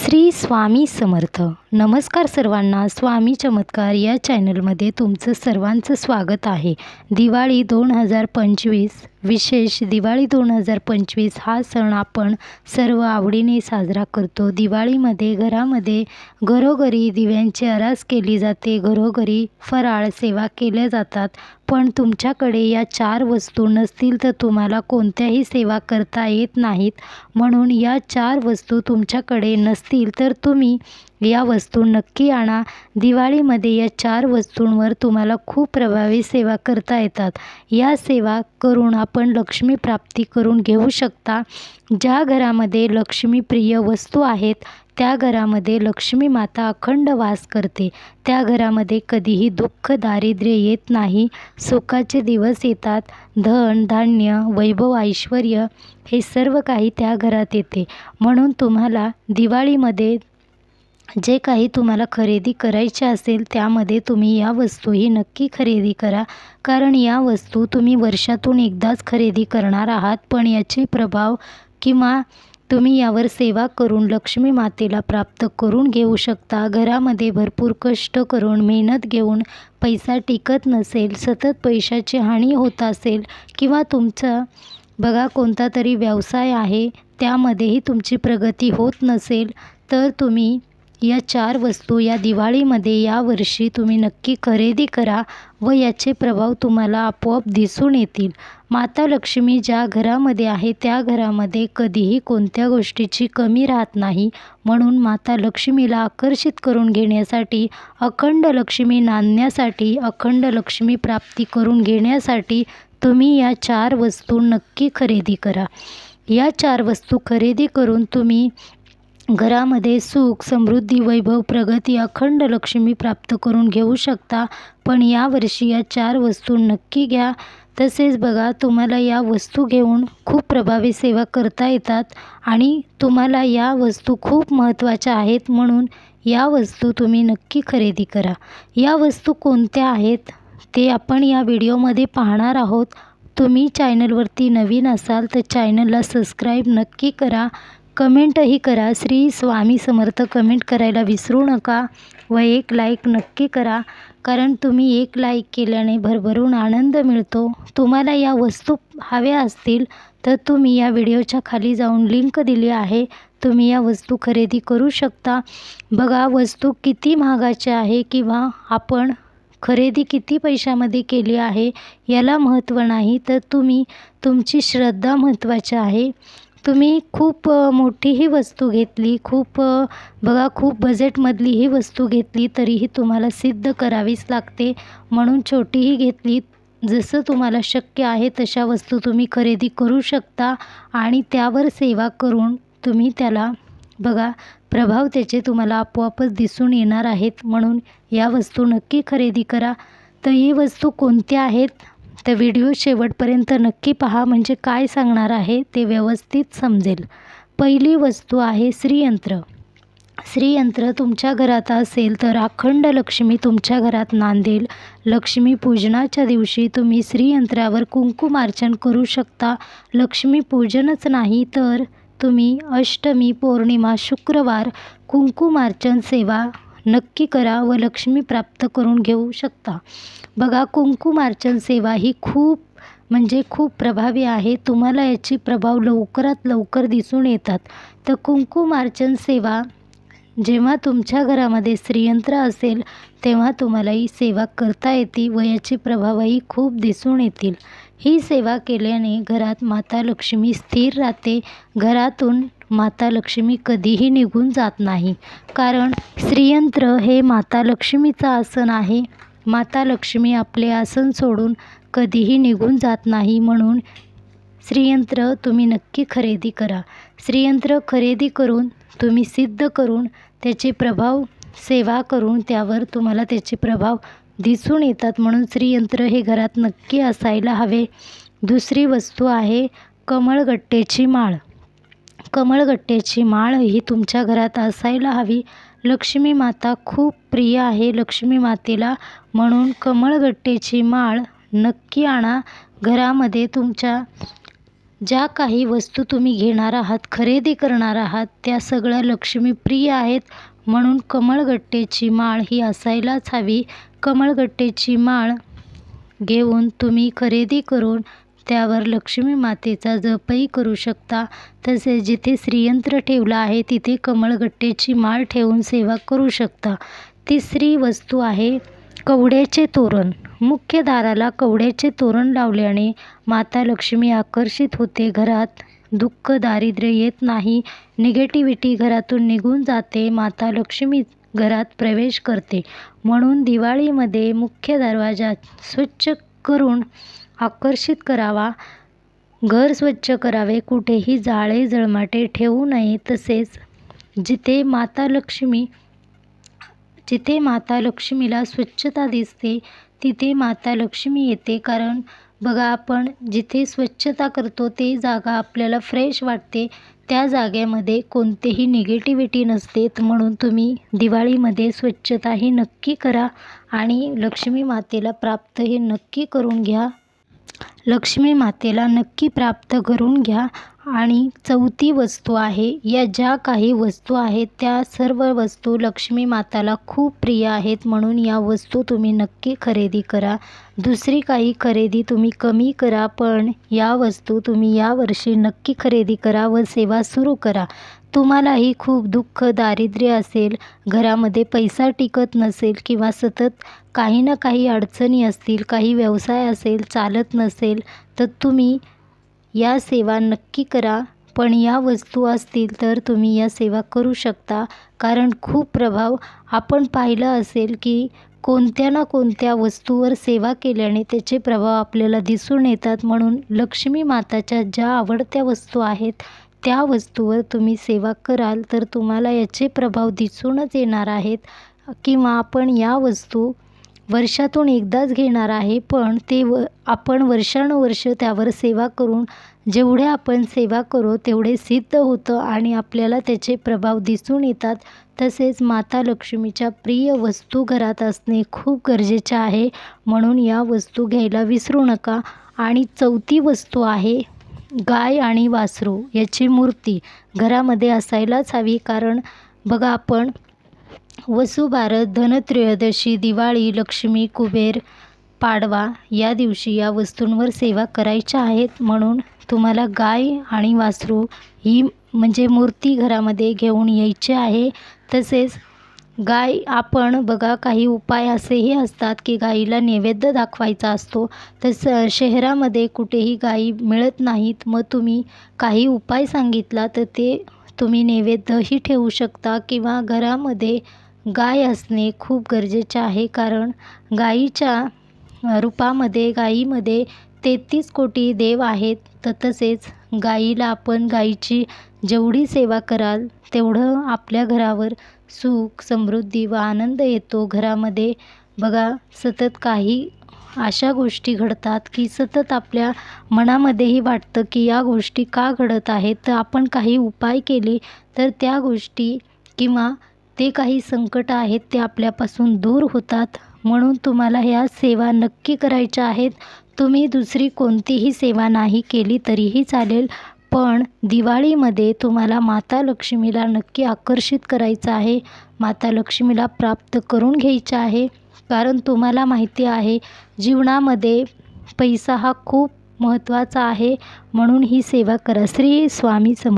श्री स्वामी समर्थ. नमस्कार सर्वांना. स्वामी चमत्कार या चॅनलमध्ये तुमचं सर्वांचं स्वागत आहे. दिवाळी 2025 विशेष दिवाळी 2025 हा सण आपण सर्व आवडीने साजरा करतो. दिवाळीमध्ये घरामध्ये घरोघरी दिव्यांची आरास केली जाते. घरोघरी फराळ सेवा केल्या जातात. पण तुमच्याकडे या 4 वस्तू नसतील तर तुम्हाला कोणत्याही सेवा करता येत नाहीत. म्हणून या 4 वस्तू तुमच्याकडे नसतील तर तुम्ही या वस्तू नक्की आणा. दिवाळीमध्ये या 4 वस्तूंवर तुम्हाला खूप प्रभावी सेवा करता येतात. या सेवा करून आपण लक्ष्मी प्राप्ती करून घेऊ शकता. ज्या घरामध्ये लक्ष्मीप्रिय वस्तू आहेत त्या घरामध्ये लक्ष्मी माता अखंड वास करते. त्या घरामध्ये कधीही दुःख दारिद्र्य येत नाही. सुखाचे दिवस येतात. धन धान्य वैभव ऐश्वर हे सर्व काही त्या घरात येते. म्हणून तुम्हाला दिवाळीमध्ये जे काही तुम्हाला खरेदी करायचे असेल त्यामध्ये तुम्ही या वस्तूही नक्की खरेदी करा. कारण या वस्तू तुम्ही वर्षातून एकदाच खरेदी करणार आहात. पण याचे प्रभाव किंवा तुम्ही यावर सेवा करून लक्ष्मी मातेला प्राप्त करून घेऊ शकता. घरामध्ये भरपूर कष्ट करून मेहनत घेऊन पैसा टिकत नसेल, सतत पैशाची हानी होत असेल किंवा तुमचा बघा कोणता तरी व्यवसाय आहे त्यामध्येही तुमची प्रगती होत नसेल तर तुम्ही या 4 वस्तू या दिवाळीमध्ये यावर्षी तुम्ही नक्की खरेदी करा व याचे प्रभाव तुम्हाला आपोआप दिसून येतील. माता लक्ष्मी ज्या घरामध्ये आहे त्या घरामध्ये कधीही कोणत्या गोष्टीची कमी राहत नाही. म्हणून माता लक्ष्मीला आकर्षित करून घेण्यासाठी, अखंड लक्ष्मी नांदण्यासाठी, अखंड लक्ष्मी प्राप्ती करून घेण्यासाठी तुम्ही या 4 वस्तू नक्की खरेदी करा. या 4 वस्तू खरेदी करून तुम्ही घरामध्ये सुख समृद्धी वैभव प्रगती अखंड लक्ष्मी प्राप्त करून घेऊ शकता. पण यावर्षी या 4 वस्तू नक्की घ्या. तसेच बघा तुम्हाला या वस्तू घेऊन खूप प्रभावी सेवा करता येतात आणि तुम्हाला या वस्तू खूप महत्त्वाच्या आहेत. म्हणून या वस्तू तुम्ही नक्की खरेदी करा. या वस्तू कोणत्या आहेत ते आपण या व्हिडिओमध्ये पाहणार आहोत. तुम्ही चॅनलवरती नवीन असाल तर चॅनलला सबस्क्राईब नक्की करा. कमेंटही करा. श्री स्वामी समर्थ कमेंट करायला विसरू नका व एक लाईक नक्की करा. कारण तुम्ही एक लाईक केल्याने भरभरून आनंद मिळतो. तुम्हाला या वस्तू हव्या असतील तर तुम्ही या व्हिडिओच्या खाली जाऊन लिंक दिली आहे. तुम्ही या वस्तू खरेदी करू शकता. बघा वस्तू किती महागाच्या आहे किंवा आपण खरेदी किती पैशामध्ये केली आहे याला महत्त्व नाही, तर तुमची श्रद्धा महत्त्वाची आहे. तुम्ही खूप मोठीही वस्तू घेतली, खूप बजेटमधली ही वस्तू घेतली तरीही तुम्हाला सिद्ध करावीच लागते. म्हणून छोटीही घेतली जसं तुम्हाला शक्य आहे तशा वस्तू तुम्ही खरेदी करू शकता आणि त्यावर सेवा करून तुम्ही त्याला बघा प्रभाव त्याचे तुम्हाला आपोआपच दिसून येणार आहेत. म्हणून या वस्तू नक्की खरेदी करा. तर ही वस्तू कोणत्या आहेत तर व्हिडिओ शेवटपर्यंत नक्की पहा, म्हणजे काय सांगणार आहे ते व्यवस्थित समजेल. पहिली वस्तू आहे श्रीयंत्र. श्रीयंत्र तुमच्या घरात असेल तर अखंड लक्ष्मी तुमच्या घरात नांदेल. लक्ष्मी पूजनाच्या दिवशी तुम्ही श्रीयंत्रावर कुंकुमार्चन करू शकता. लक्ष्मी पूजनच नाही तर तुम्ही अष्टमी पौर्णिमा शुक्रवार कुंकुमार्चन सेवा नक्की करा व लक्ष्मी प्राप्त करून घेऊ शकता. बघा कुंकुमार्चन सेवा ही खूप प्रभावी आहे. तुम्हाला याची प्रभाव लवकरात लवकर दिसून येतात. तर कुंकुमार्चन सेवा जेव्हा तुमच्या घरामध्ये श्रीयंत्र असेल तेव्हा तुम्हाला ही सेवा करता येते व याचे प्रभावही खूप दिसून येतील. ही सेवा केल्याने घरात माता लक्ष्मी स्थिर राहते. घरातून माता लक्ष्मी कधीही निघून जात नाही. कारण श्रीयंत्र हे माता लक्ष्मीचं आसन आहे. माता लक्ष्मी आपले आसन सोडून कधीही निघून जात नाही. म्हणून श्रीयंत्र तुम्ही नक्की खरेदी करा. श्रीयंत्र खरेदी करून तुम्ही सिद्ध करून त्याचे प्रभाव सेवा करून त्यावर तुम्हाला त्याचे प्रभाव दिसून येतात. म्हणून श्रीयंत्र हे घरात नक्की असायला हवे. दुसरी वस्तू आहे कमळगट्ट्याची माळ. कमळगट्ट्याची माळ ही तुमच्या घरात असायला हवी. लक्ष्मी माता खूप प्रिय आहे लक्ष्मी मातेला. म्हणून कमळगट्ट्याची माळ नक्की आणा. घरामध्ये तुमच्या ज्या काही वस्तू तुम्ही घेणार आहात, खरेदी करणार आहात, त्या सगळ्या लक्ष्मीप्रिय आहेत. म्हणून कमळगट्टेची माळ ही असायलाच हवी. कमळगट्टेची माळ घेऊन तुम्ही खरेदी करून त्यावर लक्ष्मी मातेचा जपही करू शकता. तसेच जिथे श्रीयंत्र ठेवला आहे तिथे कमळगट्टेची माळ ठेवून सेवा करू शकता. तिसरी वस्तू आहे कवड्याचे तोरण. मुख्य दाराला कवड्याचे तोरण लावल्याने माता लक्ष्मी आकर्षित होते. घरात दुःख दारिद्र्य येत नाही. निगेटिव्हिटी घरातून निघून जाते. माता लक्ष्मी घरात प्रवेश करते. म्हणून दिवाळीमध्ये मुख्य दरवाजा स्वच्छ करून आकर्षित करावा. घर स्वच्छ करावे. कुठेही जाळे जळमाटे ठेवू नये. तसेच जिथे माता लक्ष्मीला स्वच्छता दिसते तिथे माता लक्ष्मी येते. कारण बघा, आपण जिथे स्वच्छता करतो ते जागा आपल्याला फ्रेश वाटते. त्या जागेमध्ये कोणतेही निगेटिव्हिटी नसते. म्हणून तुम्ही दिवाळीमध्ये स्वच्छताही नक्की करा आणि लक्ष्मी मातेला प्राप्त हे नक्की करून घ्या. लक्ष्मी मातेला नक्की प्राप्त करून घ्या. आणि चौथी वस्तू आहे, या ज्या काही वस्तू आहेत त्या सर्व वस्तू लक्ष्मी माताला खूप प्रिय आहेत. म्हणून या वस्तू तुम्ही नक्की खरेदी करा. दुसरी काही खरेदी तुम्ही कमी करा, पण या वस्तू तुम्ही यावर्षी नक्की खरेदी करा व सेवा सुरू करा. तुम्हालाही खूप दुःख दारिद्र्य असेल, घरामध्ये पैसा टिकत नसेल किंवा सतत काही ना काही अडचणी असतील, काही व्यवसाय असेल चालत नसेल, तर तुम्ही या सेवा नक्की करा. पण या वस्तू असतील तर तुम्ही या सेवा करू शकता. कारण खूप प्रभाव आपण पाहिलं असेल की कोणत्या ना कोणत्या वस्तूवर सेवा केल्याने त्याचे प्रभाव आपल्याला दिसून येतात. म्हणून लक्ष्मी माताच्या ज्या आवडत्या वस्तू आहेत त्या वस्तूवर तुम्ही सेवा कराल तर तुम्हाला याचे प्रभाव दिसूनच येणार आहेत. किंवा आपण या वस्तू वर्षातून एकदाच घेणार आहे, पण आपण वर्षानुवर्ष त्यावर सेवा करून जेवढे आपण सेवा करू तेवढे सिद्ध होतं आणि आपल्याला त्याचे प्रभाव दिसून येतात. तसेच माता लक्ष्मीच्या प्रिय वस्तू घरात असणे खूप गरजेचे आहे. म्हणून या वस्तू घ्यायला विसरू नका. आणि चौथी वस्तू आहे गाय आणि वासरू याची मूर्ती घरामध्ये असायलाच हवी. कारण बघा, आपण वसुबारस, धनत्रयोदशी, दिवाळी, लक्ष्मी, कुबेर, पाडवा या दिवशी या वस्तूंवर सेवा करायच्या आहेत. म्हणून तुम्हाला गाय आणि वासरू ही म्हणजे मूर्ती घरामध्ये घेऊन यायची आहे. तसेच गाय, आपण बघा काही उपाय असेही असतात की गाईला नैवेद्य दाखवायचा असतो. तसं शहरामध्ये कुठेही गाई मिळत नाहीत. मग तुम्ही काही उपाय सांगितला तर ते तुम्ही नैवेद्यही ठेवू शकता. किंवा घरामध्ये गाय असणे खूप गरजेचे आहे. कारण गाईच्या रूपामध्ये, गाईमध्ये 33 कोटी देव आहेत. तर तसेच गाईला आपण, गाईची जेवढी सेवा कराल तेवढं आपल्या घरावर सुख, समृद्धी व आनंद येतो. घरामध्ये बघा, सतत काही अशा गोष्टी घडतात की सतत आपल्या मनामध्येही वाटतं की या गोष्टी का घडत आहेत. तर आपण काही उपाय केले तर त्या गोष्टी किंवा ते काही संकट आहेत ते आपल्यापासून दूर होतात. म्हणून तुम्हाला ह्या सेवा नक्की करायच्या आहेत. तुम्ही दुसरी कोणतीही सेवा नाही केली तरीही चालेल, पण दिवाळीमध्ये तुम्हाला माता लक्ष्मीला नक्की आकर्षित करायचं आहे. माता लक्ष्मीला प्राप्त करून घ्यायचं आहे. कारण तुम्हाला माहिती आहे जीवनामध्ये पैसा हा खूप महत्त्वाचा आहे. म्हणून ही सेवा करा. श्री स्वामी समर्थ.